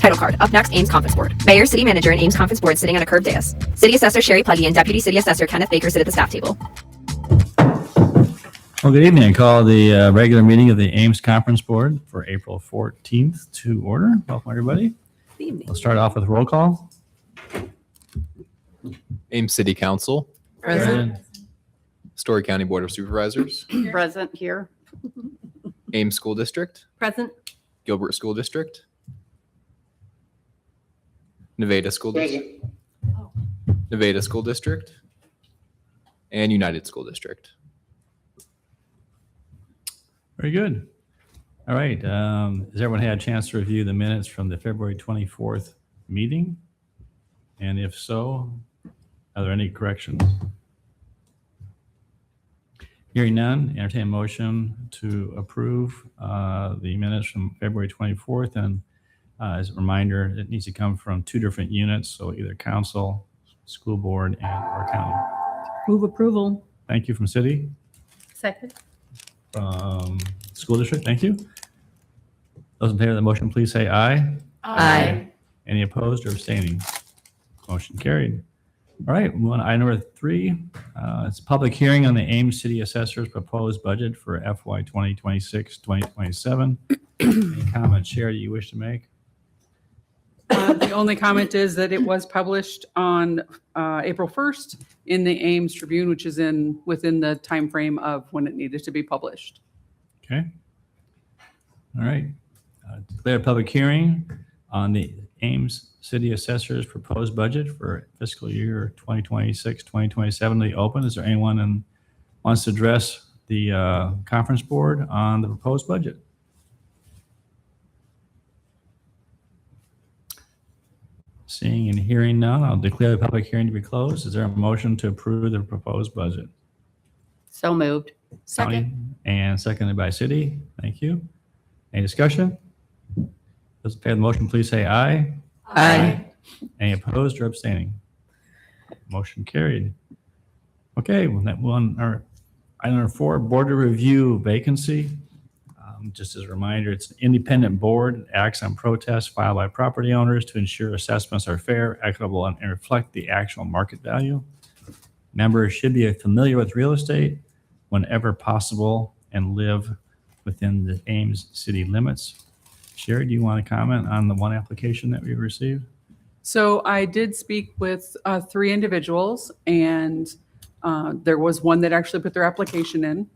Title card. Up next, Ames Conference Board. Mayor, City Manager, and Ames Conference Board sitting on a curved dais. City Assessor Sherry Pleggy and Deputy City Assessor Kenneth Baker sit at the staff table. Well, good evening. I call the regular meeting of the Ames Conference Board for April 14th to order. Welcome, everybody. Good evening. We'll start off with roll call. Ames City Council, Present. Story County Board of Supervisors, Present here. Ames School District, Present. Gilbert School District, Nevada School District, Nevada School District, and United School District. Very good. All right. Has everyone had a chance to review the minutes from the February 24th meeting? And if so, are there any corrections? Hearing none, entertain a motion to approve the minutes from February 24th. And as a reminder, it needs to come from two different units, so either council, school board, and our county. Move approval. Thank you from city. Second. From school district, thank you. Those in favor of the motion, please say aye. Aye. Any opposed or abstaining? Motion carried. All right, we want item number 3. It's a public hearing on the Ames City Assessor's proposed budget for FY 2026-2027. Any comments, Sherry, that you wish to make? The only comment is that it was published on April 1st in the Ames Tribune, which is within the time frame of when it needed to be published. Okay. All right. Declare a public hearing on the Ames City Assessor's proposed budget for fiscal year 2026-2027 to be open. Is there anyone who wants to address the conference board on the proposed budget? Seeing and hearing none, I'll declare the public hearing to be closed. Is there a motion to approve the proposed budget? So moved. Second. And seconded by city. Thank you. Any discussion? Those in favor of the motion, please say aye. Aye. Any opposed or abstaining? Motion carried. Okay, well, that one, item number 4, board to review vacancy. Just as a reminder, it's an independent board. It acts on protests filed by property owners to ensure assessments are fair, equitable, and reflect the actual market value. Members should be familiar with real estate whenever possible and live within the Ames city limits. Sherry, do you want to comment on the one application that we received? So I did speak with 3 individuals, and there was one that actually put their application in.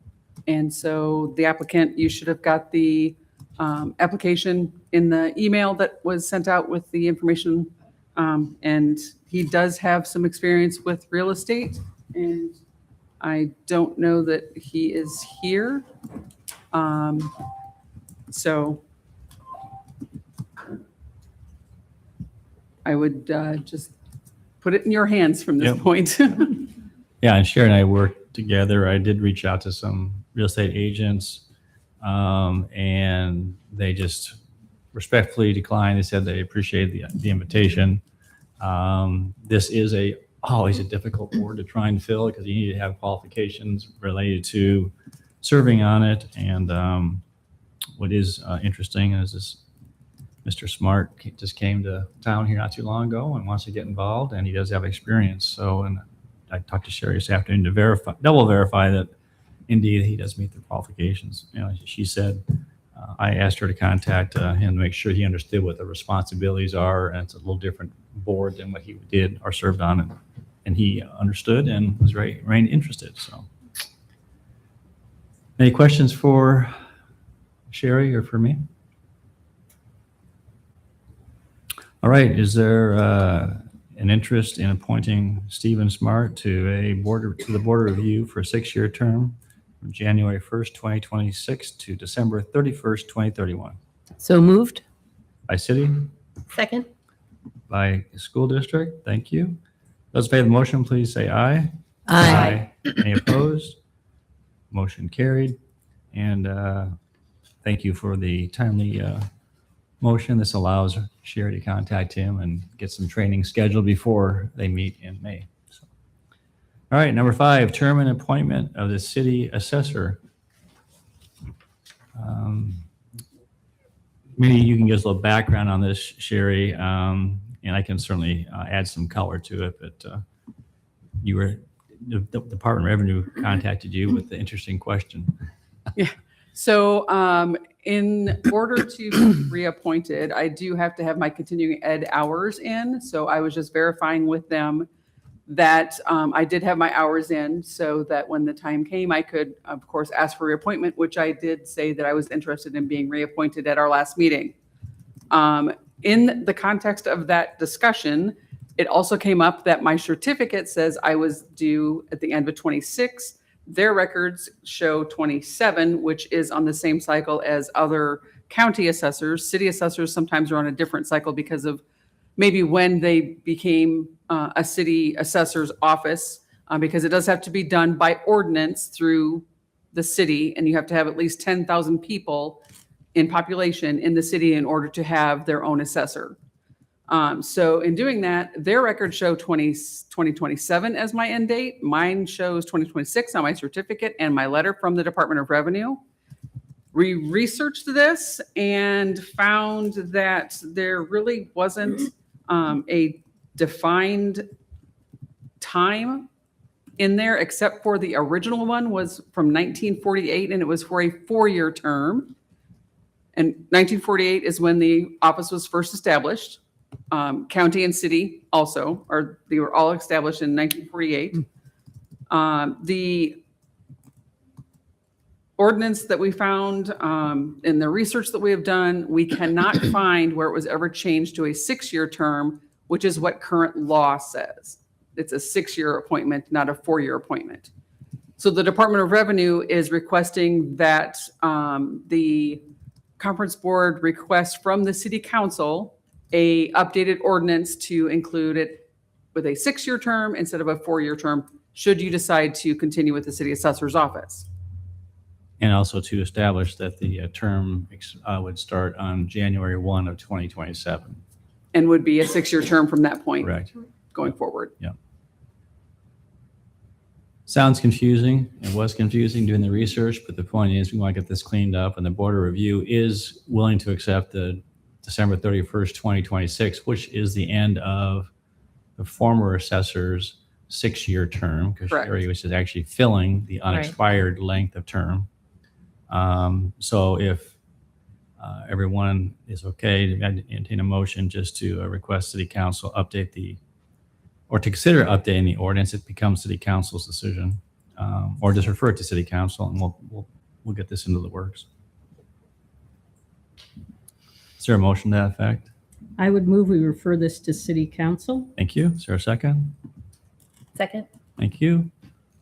And so the applicant, you should have got the application in the email that was sent out with the information. And he does have some experience with real estate, and I don't know that he is here. So I would just put it in your hands from this Yep. point. Yeah, and Sherry and I worked together. I did reach out to some real estate agents, and they just respectfully declined. They said they appreciate the invitation. This is always a difficult board to try and fill because you need to have qualifications related to serving on it. And what is interesting is this Mr. Smart just came to town here not too long ago and wants to get involved, and he does have experience. So, and I talked to Sherry this afternoon to double verify that indeed he does meet the qualifications. You know, she said, I asked her to contact him to make sure he understood what the responsibilities are, and it's a little different board than what he did or served on, and he understood and was very interested. So, any questions for Sherry or for me? All right, is there an interest in appointing Stephen Smart to the board of review for a 6-year term from January 1st, 2026 to December 31st, 2031? So moved. By city, Second. by school district, thank you. Those in favor of the motion, please say aye. Aye. Any opposed? Motion carried. And thank you for the timely motion. This allows Sherry to contact him and get some training scheduled before they meet in May. So. All right, number 5, term and appointment of the city assessor. maybe you can give us a little background on this, Sherry, and I can certainly add some color to it. But the Department of Revenue contacted you with the interesting question. So in order to be reappointed, I do have to have my continuing ed hours in. So I was just verifying with them that I did have my hours in so that when the time came, I could, of course, ask for reappointment, which I did say that I was interested in being reappointed at our last meeting. In the context of that discussion, it also came up that my certificate says I was due at the end of 26. Their records show 27, which is on the same cycle as other county assessors. City assessors sometimes are on a different cycle because of maybe when they became a city assessor's office, because it does have to be done by ordinance through the city, and you have to have at least 10,000 people in population in the city in order to have their own assessor. So in doing that, their records show 2027 as my end date. Mine shows 2026 on my certificate and my letter from the Department of Revenue. We researched this and found that there really wasn't a defined time in there, except for the original one was from 1948, and it was for a 4-year term. And 1948 is when the office was first established. County and city also, they were all established in 1948. The ordinance that we found in the research that we have done, we cannot find where it was ever changed to a 6-year term, which is what current law says. It's a 6-year appointment, not a 4-year appointment. So the Department of Revenue is requesting that the conference board request from the city council a updated ordinance to include it with a 6-year term instead of a 4-year term, should you decide to continue with the city assessor's office. And also to establish that the term would start on January 1 of 2027. And would be a 6-year term from that point. Correct. Going forward. Yeah. Sounds confusing. It was confusing doing the research, but the point is we want to get this cleaned up, and the Board of Review is willing to accept the December 31st, 2026, which is the end of the former assessor's 6-year term, because Sherry was actually filling the unexpired length of term. So if everyone is okay, to entertain a motion just to request City Council update or to consider updating the ordinance. It becomes City Council's decision, or just refer it to City Council, and we'll get this into the works. Is there a motion to that effect? I would move we refer this to City Council. Thank you. Is there a second? Second. Thank you.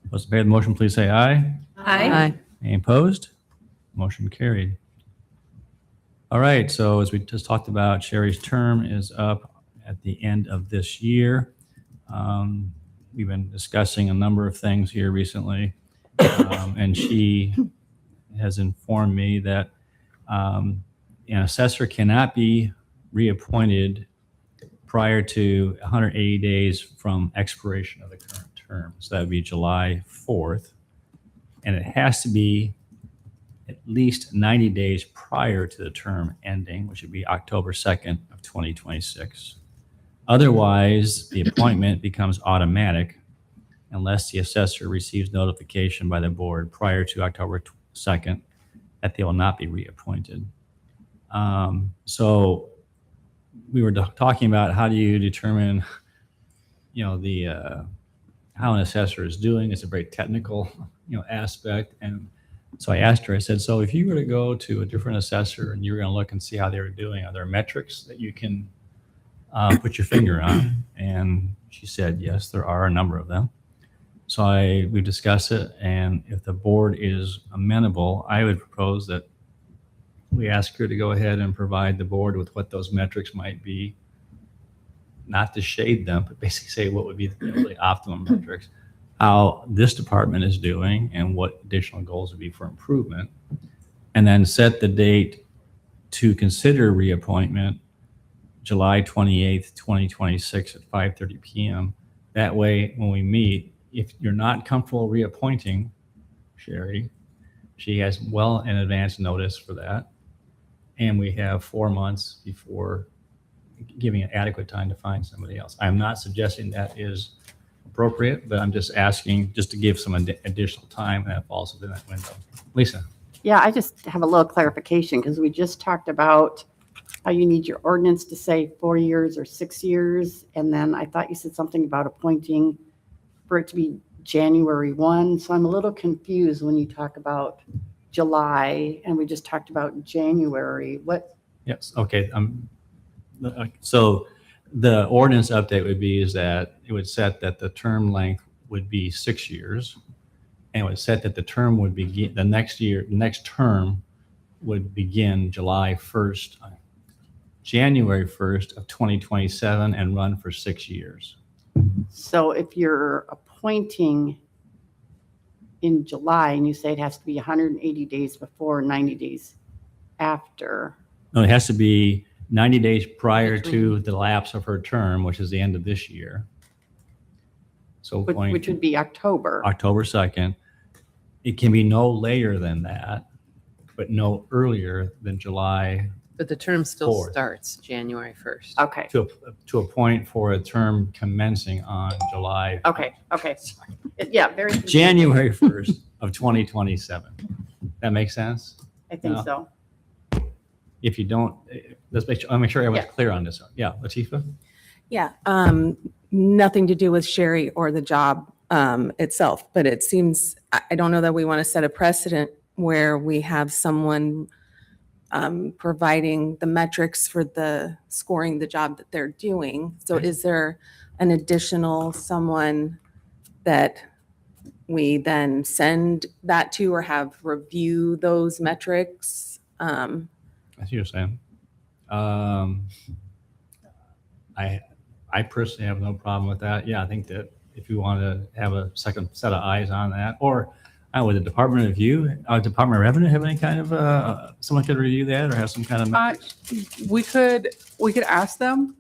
Those in favor of the motion, please say aye. Aye. Any opposed? Motion carried. All right. So as we just talked about, Sherry's term is up at the end of this year. We've been discussing a number of things here recently, and she has informed me that an assessor cannot be reappointed prior to 180 days from expiration of the current term. So that would be July 4th. And it has to be at least 90 days prior to the term ending, which would be October 2nd of 2026. Otherwise, the appointment becomes automatic unless the assessor receives notification by the board prior to October 2nd that they will not be reappointed. So we were talking about how do you determine, how an assessor is doing. It's a very technical, aspect. And so I asked her, I said, so if you were to go to a different assessor and you were going to look and see how they were doing, are there metrics that you can put your finger on? And she said, yes, there are a number of them. So we discussed it, and if the board is amenable, I would propose that we ask her to go ahead and provide the board with what those metrics might be, not to shade them, but basically say what would be the really optimum metrics, how this department is doing, and what additional goals would be for improvement, and then set the date to consider reappointment July 28th, 2026 at 5:30 p.m. That way, when we meet, if you're not comfortable reappointing Sherry, she has well in advance notice for that. and we have 4 months before giving it adequate time to find somebody else. I'm not suggesting that is appropriate, but I'm just asking just to give some additional time, and that falls within that window. Lisa? Yeah, I just have a little clarification because we just talked about how you need your ordinance to say 4 years or 6 years. And then I thought you said something about appointing for it to be January 1. So I'm a little confused when you talk about July and we just talked about January. What? Yes, okay. So the ordinance update would be is that it would set that the term length would be 6 years. And it would set that the term would begin, the next term would begin January 1st of 2027 and run for 6 years. So if you're appointing in July and you say it has to be 180 days before, 90 days after. No, it has to be 90 days prior to the lapse of her term, which is the end of this year. So Which would be October. October 2nd. It can be no later than that, but no earlier than July But the term still 4th. starts January 1st. Okay, to appoint for a term commencing on July. okay. Yeah, very. confusing. January 1st of 2027. That makes sense? I think No. so. If you don't, I'll make sure everyone's Yeah. clear on this. Yeah, Latifa? Yeah, nothing to do with Sherry or the job itself, but it seems, I don't know that we want to set a precedent where we have someone providing the metrics for the scoring the job that they're doing. So is there an additional someone that we then send that to or have review those metrics? I see what you're saying. I personally have no problem with that. Yeah, I think that if you want to have a second set of eyes on that, or would the Department of Revenue have any kind of someone could review that or have some kind of We could ask them.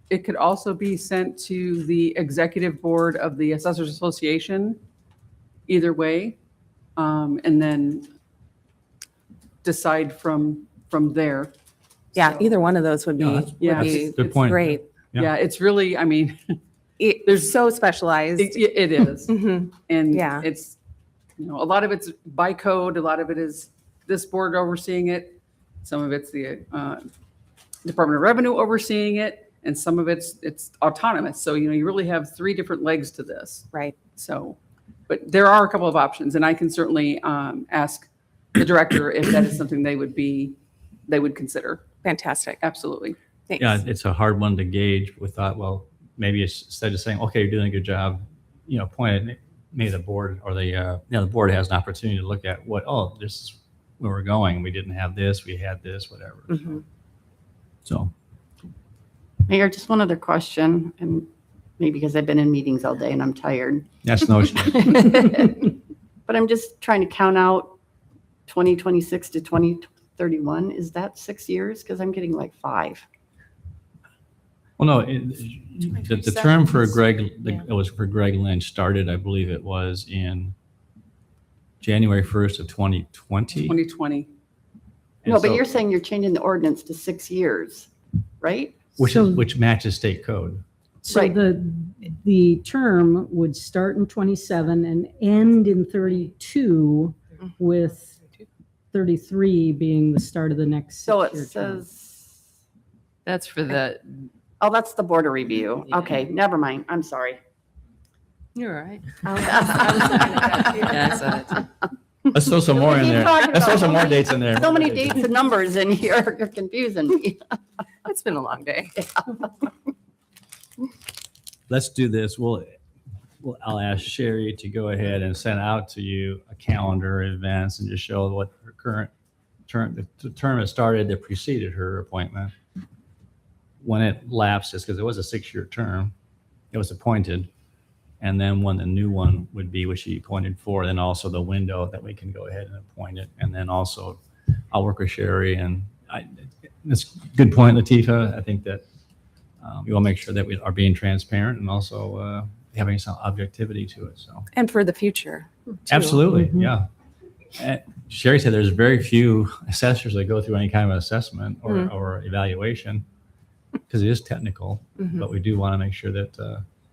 It could also be sent to the executive board of the Assessors Association, either way, and then decide from there. Yeah, So- either one of those would be, Yeah, would Yeah. be That's a good point. great. Yeah. Yeah, it's really, I mean, They're so specialized. it is. Mhm. And Yeah. it's, a lot of it's by code, a lot of it is this board overseeing it. Some of it's the Department of Revenue overseeing it, and some of it's autonomous. So, you really have 3 different legs to this. Right. So, but there are a couple of options, and I can certainly ask the director if that is something they would consider. Fantastic. Absolutely. Thanks. Yeah, it's a hard one to gauge. We thought, well, maybe it's instead of saying, okay, you're doing a good job, appoint it, maybe the board or the board has an opportunity to look at this is where we're going. We didn't have this, we had this, whatever. Mhm. So, Mayor, just one other question, and maybe because I've been in meetings all day and I'm tired. that's no issue. But I'm just trying to count out 2026 to 2031. Is that 6 years? Because I'm getting like 5. Well, no, the term for it was for Greg Lynch started, I believe it was in January 1st of 2020. 2020. And No, but so- you're saying you're changing the ordinance to 6 years, right? which matches state code. So Right. the term would start in 27 and end in 32, with 33 being the start of the next So it 6-year term. says, That's for the, oh, that's the border review. Yeah. Okay, never mind. I'm sorry. you're all right. I was looking at that too. Yeah, I saw it. Let's throw some more in Keep there. talking Let's throw about some more so dates in there. So many dates and numbers in here. You're confusing me. It's been a long day. Let's do this. I'll ask Sherry to go ahead and send out to you a calendar of events and just show what her current term, the term that started that preceded her appointment. When it lapses, because it was a 6-year term, it was appointed. And then when the new one would be, which she appointed for, then also the window that we can go ahead and appoint it. And then also I'll work with Sherry, and that's a good point, Latifa. I think that we will make sure that we are being transparent and also having some objectivity to it. So And for the future. too. absolutely, Mhm. yeah. Sherry said there's very few assessors that go through any kind of assessment or evaluation because it is technical, but we do want to make sure that,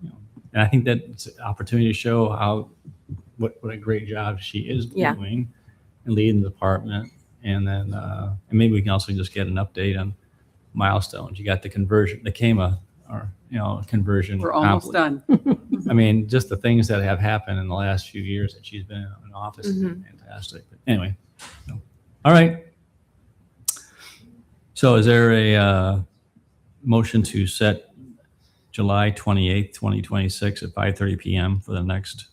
and I think that it's an opportunity to show what a great job she is Yeah. doing and leading the department. And then, and maybe we can also just get an update on milestones. You got the conversion, the KEMA, or, conversion. We're almost done. I mean, just the things that have happened in the last few years that she's been in office is fantastic. But anyway, all right. So is there a motion to set July 28th, 2026 at 5:30 p.m. for the next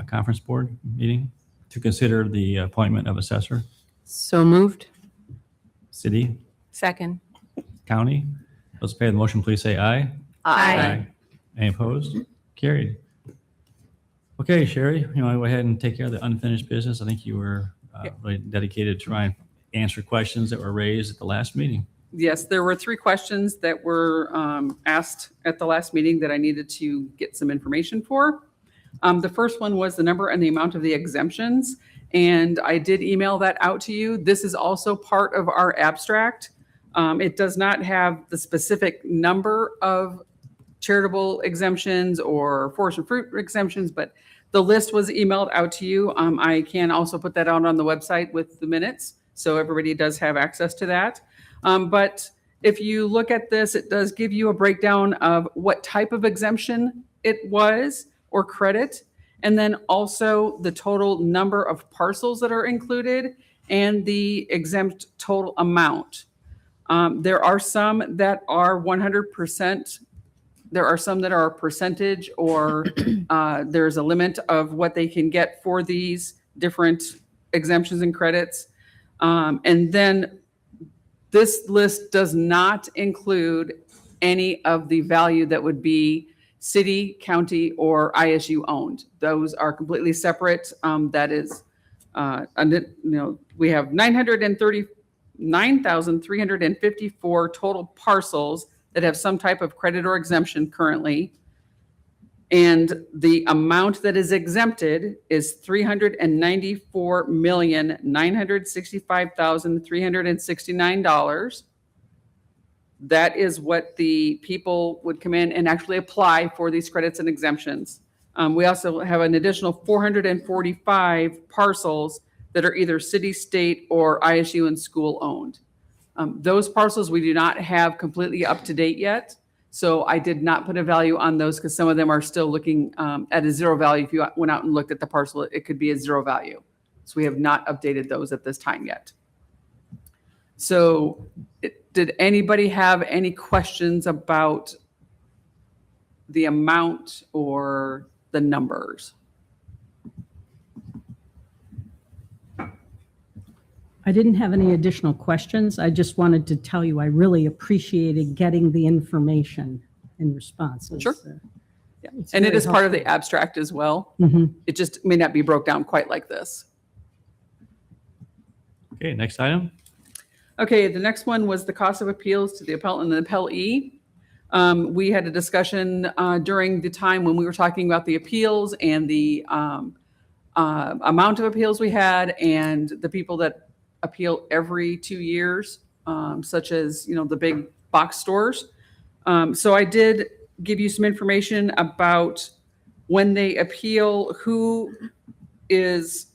conference board meeting to consider the appointment of assessor, So moved. city, Second. county? Those in favor of the motion, please say aye. Aye. Any opposed? Carried. Okay, Sherry, you want to go ahead and take care of the unfinished business? I think you were really dedicated to try and answer questions that were raised at the last meeting. Yes, there were 3 questions that were asked at the last meeting that I needed to get some information for. The first one was the number and the amount of the exemptions, and I did email that out to you. This is also part of our abstract. It does not have the specific number of charitable exemptions or forest and fruit exemptions, but the list was emailed out to you. I can also put that out on the website with the minutes, so everybody does have access to that. But if you look at this, it does give you a breakdown of what type of exemption it was or credit, and then also the total number of parcels that are included and the exempt total amount. There are some that are 100%. There are some that are a percentage, or there's a limit of what they can get for these different exemptions and credits. And then this list does not include any of the value that would be city, county, or ISU owned. Those are completely separate. That is, we have 939,354 total parcels that have some type of credit or exemption currently. And the amount that is exempted is $394,965,369. That is what the people would come in and actually apply for these credits and exemptions. We also have an additional 445 parcels that are either city, state, or ISU and school owned. Those parcels we do not have completely up to date yet. So I did not put a value on those because some of them are still looking at a zero value. If you went out and looked at the parcel, it could be a zero value. So we have not updated those at this time yet. So did anybody have any questions about the amount or the numbers? I didn't have any additional questions. I just wanted to tell you I really appreciated getting the information in responses. Sure. Yeah. It's And it very is part of the helpful. abstract as well. Mhm. It just may not be broke down quite like this. Okay, next item. Okay, the next one was the cost of appeals to the appellant and the appellee. We had a discussion during the time when we were talking about the appeals and the amount of appeals we had and the people that appeal every 2 years, such as, the big box stores. So I did give you some information about when they appeal, who is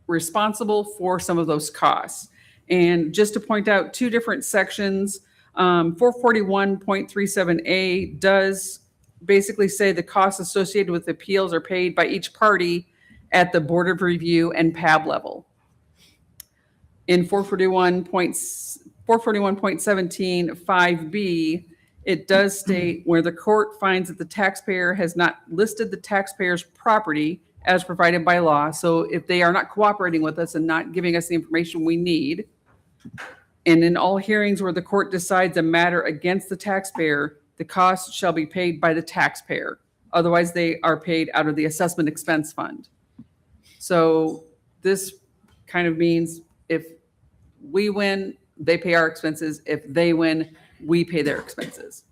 responsible for some of those costs. And just to point out 2 different sections, 441.37A does basically say the costs associated with appeals are paid by each party at the Board of Review and PAB level. In 441.17 5B, it does state where the court finds that the taxpayer has not listed the taxpayer's property as provided by law. So if they are not cooperating with us and not giving us the information we need, and in all hearings where the court decides a matter against the taxpayer, the cost shall be paid by the taxpayer. Otherwise, they are paid out of the assessment expense fund. So this kind of means if we win, they pay our expenses. If they win, we pay their expenses.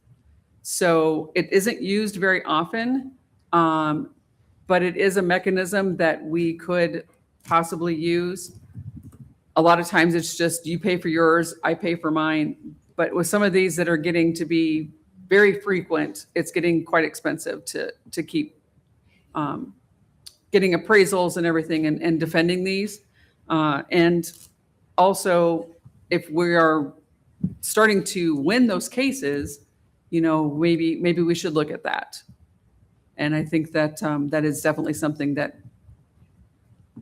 So it isn't used very often, but it is a mechanism that we could possibly use. A lot of times it's just you pay for yours, I pay for mine. But with some of these that are getting to be very frequent, it's getting quite expensive to keep getting appraisals and everything and defending these. And also, if we are starting to win those cases, maybe we should look at that. And I think that that is definitely something that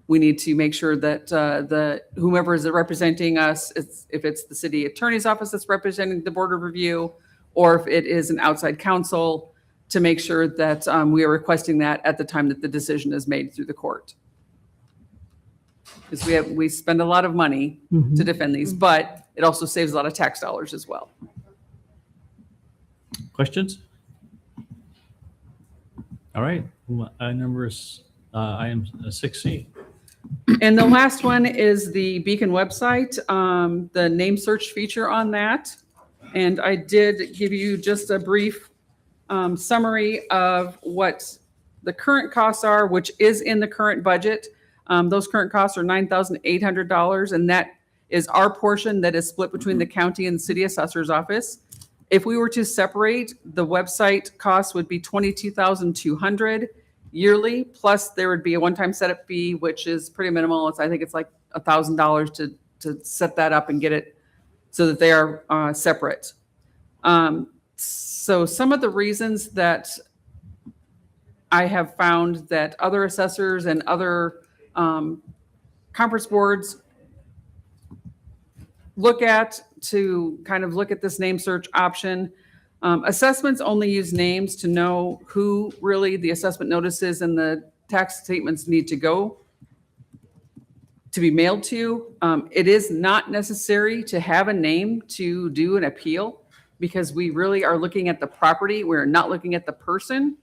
we need to make sure that whomever is representing us, if it's the city attorney's office that's representing the board of review, or if it is an outside counsel, to make sure that we are requesting that at the time that the decision is made through the court. Because we spend a lot of money to defend these, but it also saves a lot of tax dollars as well. Questions? All right, item 6C. And the last one is the Beacon website, the name search feature on that. And I did give you just a brief summary of what the current costs are, which is in the current budget. Those current costs are $9,800, and that is our portion that is split between the county and the city assessor's office. If we were to separate, the website cost would be $22,200 yearly, plus there would be a one-time setup fee, which is pretty minimal. I think it's like $1,000 to set that up and get it so that they are separate. So some of the reasons that I have found that other assessors and other conference boards look at to kind of look at this name search option. Assessments only use names to know who really the assessment notices and the tax statements need to go to be mailed to. It is not necessary to have a name to do an appeal because we really are looking at the property. We're not looking at the person.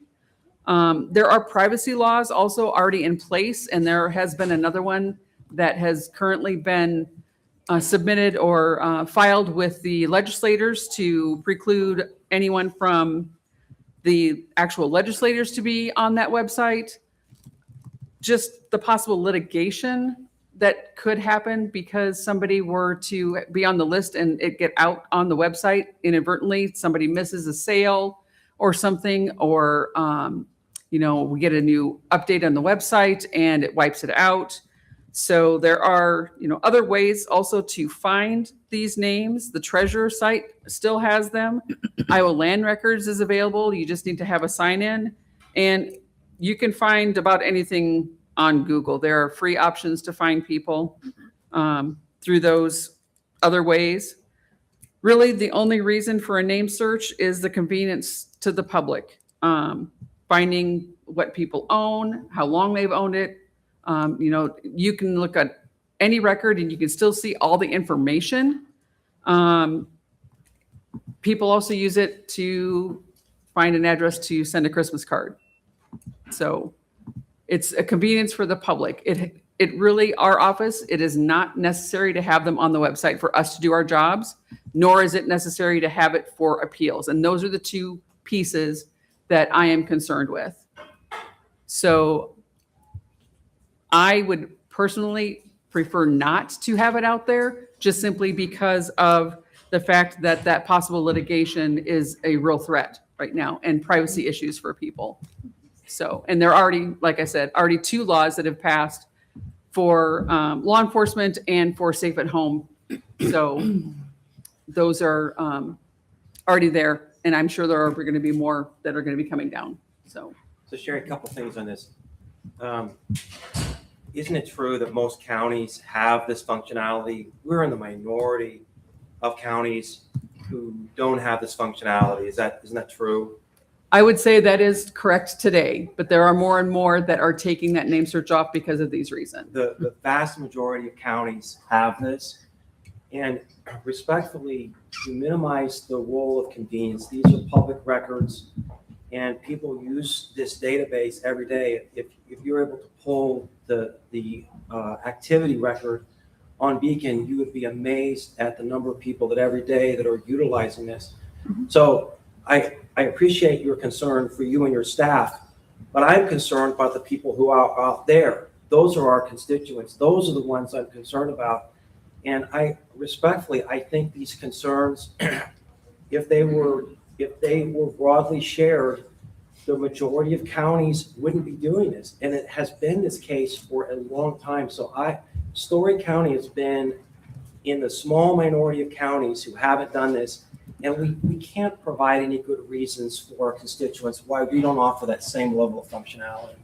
There are privacy laws also already in place, and there has been another one that has currently been submitted or filed with the legislators to preclude anyone from the actual legislators to be on that website. Just the possible litigation that could happen because somebody were to be on the list and it get out on the website inadvertently, somebody misses a sale or something, or we get a new update on the website and it wipes it out. So there are, other ways also to find these names. The treasurer site still has them. Iowa Land Records is available. You just need to have a sign in, and you can find about anything on Google. There are free options to find people through those other ways. Really, the only reason for a name search is the convenience to the public. Finding what people own, how long they've owned it. You can look at any record and you can still see all the information. People also use it to find an address to send a Christmas card. So it's a convenience for the public. It really, our office, it is not necessary to have them on the website for us to do our jobs, nor is it necessary to have it for appeals. And those are the two pieces that I am concerned with. So I would personally prefer not to have it out there, just simply because of the fact that that possible litigation is a real threat right now and privacy issues for people. So, and there are already, like I said, already 2 laws that have passed for law enforcement and for safe at home. So those are already there, and I'm sure there are going to be more that are going to be coming down. So Sherry, a couple things on this. Isn't it true that most counties have this functionality? We're in the minority of counties who don't have this functionality. Isn't that true? I would say that is correct today, but there are more and more that are taking that name search off because of these reasons. The vast majority of counties have this. And respectfully, you minimize the role of convenience. These are public records, and people use this database every day. If you're able to pull the activity record on Beacon, you would be amazed at the number of people that every day that are utilizing this. Mm-hmm. So I appreciate your concern for you and your staff, but I'm concerned about the people who are out there. Those are our constituents. Those are the ones I'm concerned about. And I respectfully, I think these concerns, if they were broadly shared, the majority of counties wouldn't be doing this. And it has been this case for a long time. So Story County has been in the small minority of counties who haven't done this. And we can't provide any good reasons for our constituents why we don't offer that same level of functionality.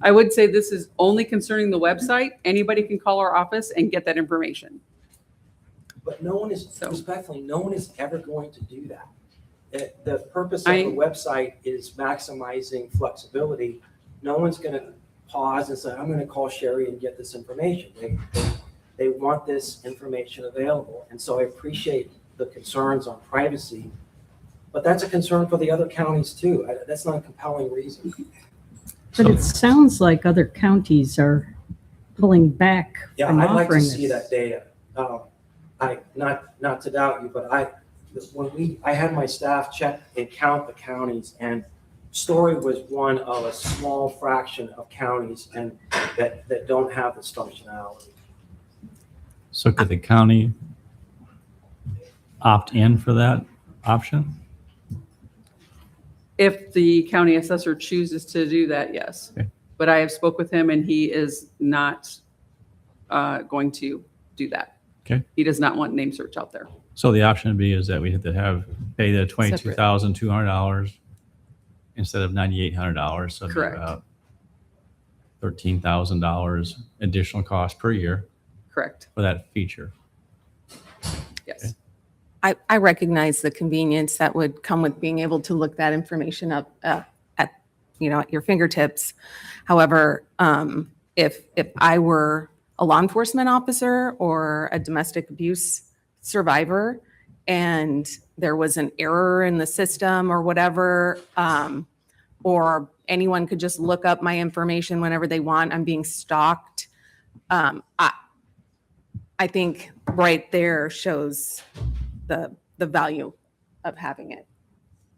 I would say this is only concerning the website. Anybody can call our office and get that information. But no one is, So- respectfully, no one is ever going to do that. The purpose of the website is maximizing flexibility. No one's going to pause and say, I'm going to call Sherry and get this information. They want this information available. And so I appreciate the concerns on privacy, but that's a concern for the other counties too. That's not a compelling reason. But it sounds like other counties are pulling back Yeah, from I'd like to offering see this. that data. Not to doubt you, but I had my staff check and count the counties, and Story was one of a small fraction of counties and that don't have this functionality. So could the county opt in for that option? If the county assessor chooses to do that, yes. Okay. But I have spoke with him and he is not going to do that. Okay. He does not want name search out there. So the option would be is that we have to pay the $22,200 instead of $9,800. So it'd be Correct. about $13,000 additional cost per year Correct. for that feature. Yes. I recognize the convenience that would come with being able to look that information up at your fingertips. However, if I were a law enforcement officer or a domestic abuse survivor and there was an error in the system or whatever, or anyone could just look up my information whenever they want, I'm being stalked. I think right there shows the value of having it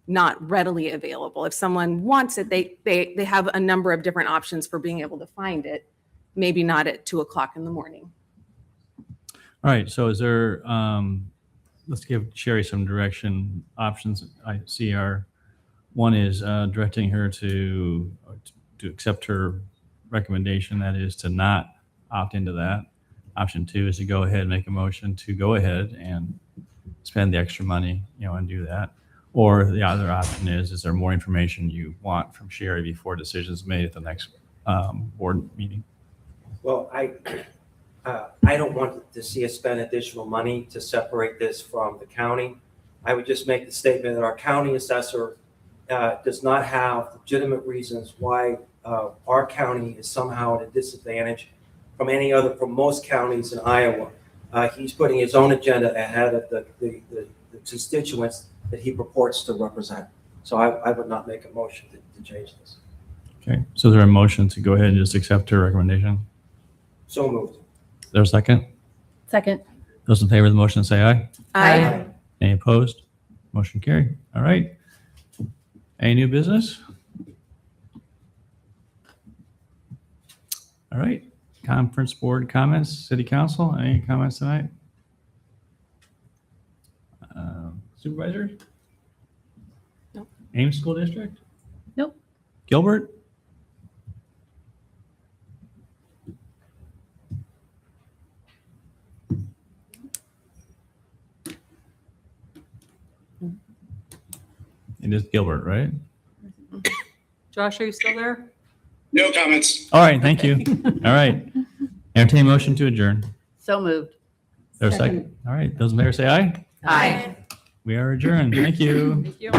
not readily available. If someone wants it, they have a number of different options for being able to find it, maybe not at 2:00 in the morning. All right. So is there, let's give Sherry some direction options. I see one is directing her to accept her recommendation. That is to not opt into that. Option 2 is to go ahead and make a motion to go ahead and spend the extra money, and do that. Or the other option is there more information you want from Sherry before decisions made at the next board meeting? Well, I don't want to see us spend additional money to separate this from the county. I would just make the statement that our county assessor does not have legitimate reasons why our county is somehow at a disadvantage from most counties in Iowa. He's putting his own agenda ahead of the constituents that he purports to represent. So I would not make a motion to change this. Okay. So is there a motion to go ahead and just accept her recommendation? So moved. Is there a second? Second. Those in favor of the motion say aye. Aye. Any opposed? Motion carried. All right. Any new business? All right. Conference board comments, city council, any comments tonight? Supervisor? Nope. Ames School District? Nope. Gilbert? It is Gilbert, right? Josh, are you still there? No comments. All right, thank you. All right. Entertain motion to adjourn. So moved. Is there a second? All right, those in favor say aye. Aye. We are adjourned. Thank you. Thank you.